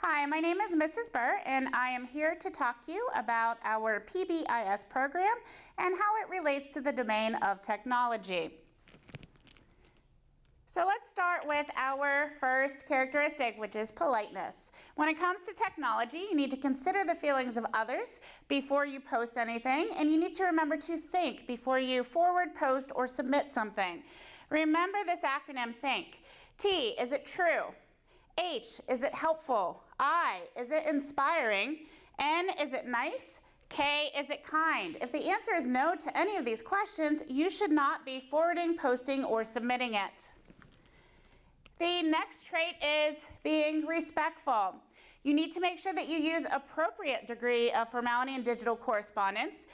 Hi, my name is Mrs. Burr, and I am here to talk to you about our PBIS program and how it relates to the domain of technology. So let's start with our first characteristic, which is politeness. When it comes to technology, you need to consider the feelings of others before you post anything, and you need to remember to think before you forward, post, or submit something. Remember this acronym THINK. T, is it true? H, is it helpful? I, is it inspiring? N, is it nice? K, is it kind? If the answer is no to any of these questions, you should not be forwarding, posting, or submitting it. The next trait is being respectful. You need to make sure that you use appropriate degree of formality in digital correspondence.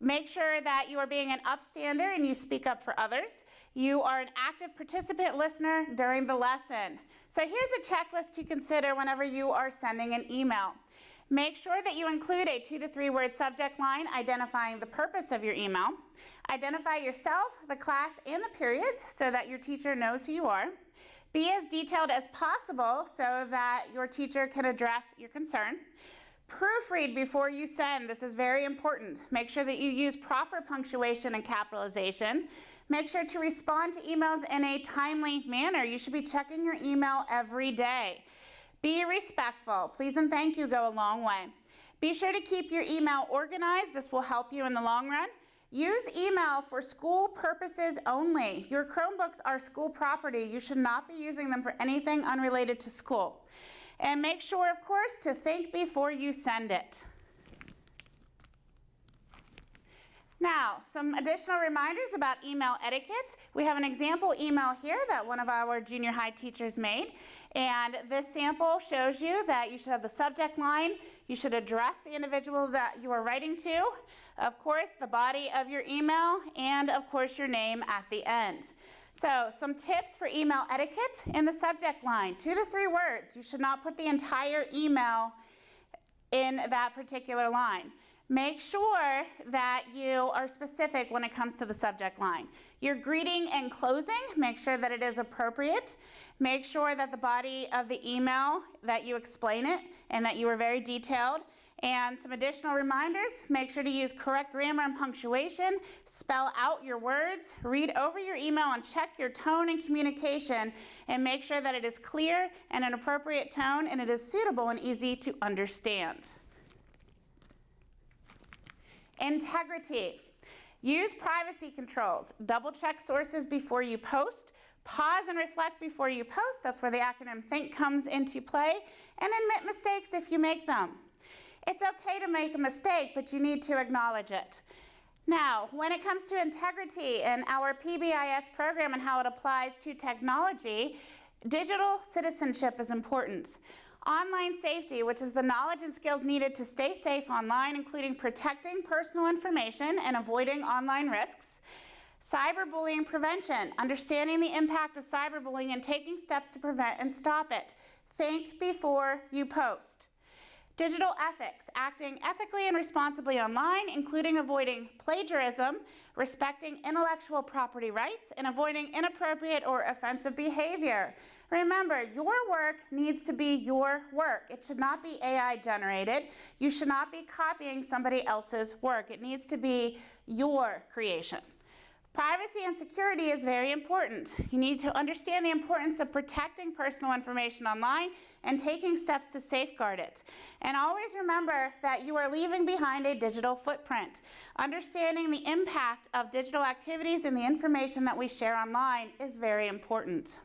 Make sure that you are being an upstander and you speak up for others. You are an active participant listener during the lesson. So here's a checklist to consider whenever you are sending an email. Make sure that you include a 2 to 3 word subject line identifying the purpose of your email. Identify yourself, the class, and the period so that your teacher knows who you are. Be as detailed as possible so that your teacher can address your concern. Proofread before you send. This is very important. Make sure that you use proper punctuation and capitalization. Make sure to respond to emails in a timely manner. You should be checking your email every day. Be respectful. Please and thank you go a long way. Be sure to keep your email organized. This will help you in the long run. Use email for school purposes only. Your Chromebooks are school property. You should not be using them for anything unrelated to school. And make sure, of course, to think before you send it. Now, some additional reminders about email etiquette. We have an example email here that one of our junior high teachers made. And this sample shows you that you should have the subject line. You should address the individual that you are writing to. Of course, the body of your email, and of course, your name at the end. So, some tips for email etiquette in the subject line. 2 to 3 words. You should not put the entire email in that particular line. Make sure that you are specific when it comes to the subject line. Your greeting and closing, make sure that it is appropriate. Make sure that the body of the email, that you explain it and that you are very detailed. And some additional reminders, make sure to use correct grammar and punctuation, spell out your words, read over your email and check your tone and communication, and make sure that it is clear and an appropriate tone and it is suitable and easy to understand. Integrity. Use privacy controls. Double check sources before you post. Pause and reflect before you post. That's where the acronym THINK comes into play. And admit mistakes if you make them. It's okay to make a mistake, but you need to acknowledge it. Now, when it comes to integrity and our PBIS program and how it applies to technology, digital citizenship is important. Online safety, which is the knowledge and skills needed to stay safe online, including protecting personal information and avoiding online risks. Cyberbullying prevention, understanding the impact of cyberbullying and taking steps to prevent and stop it. Think before you post. Digital ethics, acting ethically and responsibly online, including avoiding plagiarism, respecting intellectual property rights, and avoiding inappropriate or offensive behavior. Remember, your work needs to be your work. It should not be AI generated. You should not be copying somebody else's work. It needs to be your creation. Privacy and security is very important. You need to understand the importance of protecting personal information online and taking steps to safeguard it. And always remember that you are leaving behind a digital footprint. Understanding the impact of digital activities and the information that we share online is very important.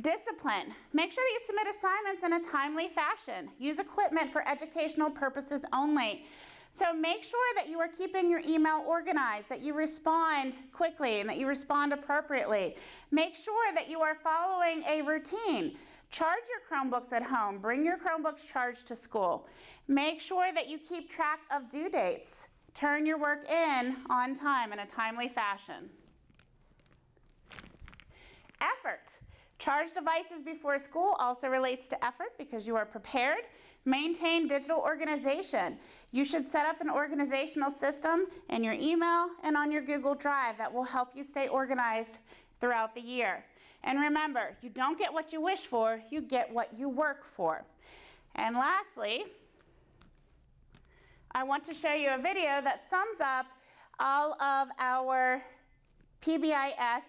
Discipline. Make sure that you submit assignments in a timely fashion. Use equipment for educational purposes only. So make sure that you are keeping your email organized, that you respond quickly and that you respond appropriately. Make sure that you are following a routine. Charge your Chromebooks at home. Bring your Chromebooks charged to school. Make sure that you keep track of due dates. Turn your work in on time in a timely fashion. Effort. Charge devices before school also relates to effort because you are prepared. Maintain digital organization. You should set up an organizational system in your email and on your Google Drive that will help you stay organized throughout the year. And remember, you don't get what you wish for, you get what you work for. And lastly, I want to show you a video that sums up all of our PBIS,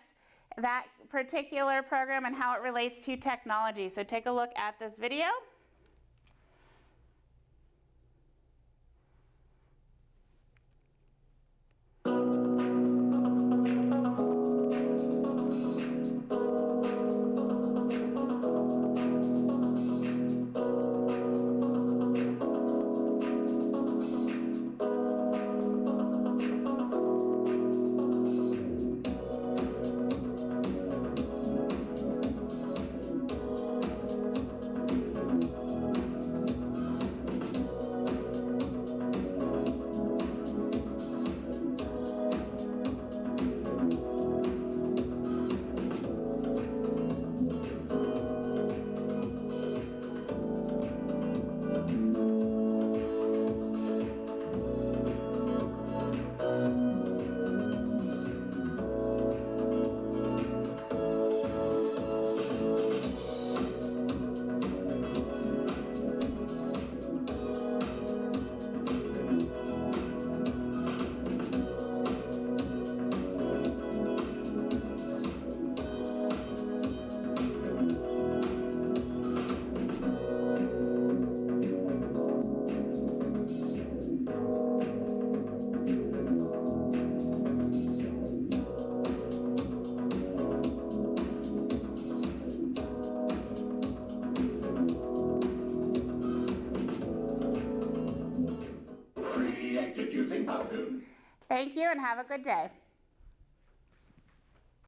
that particular program, and how it relates to technology. So take a look at this video. Using Powtoon. Thank you and have a good day.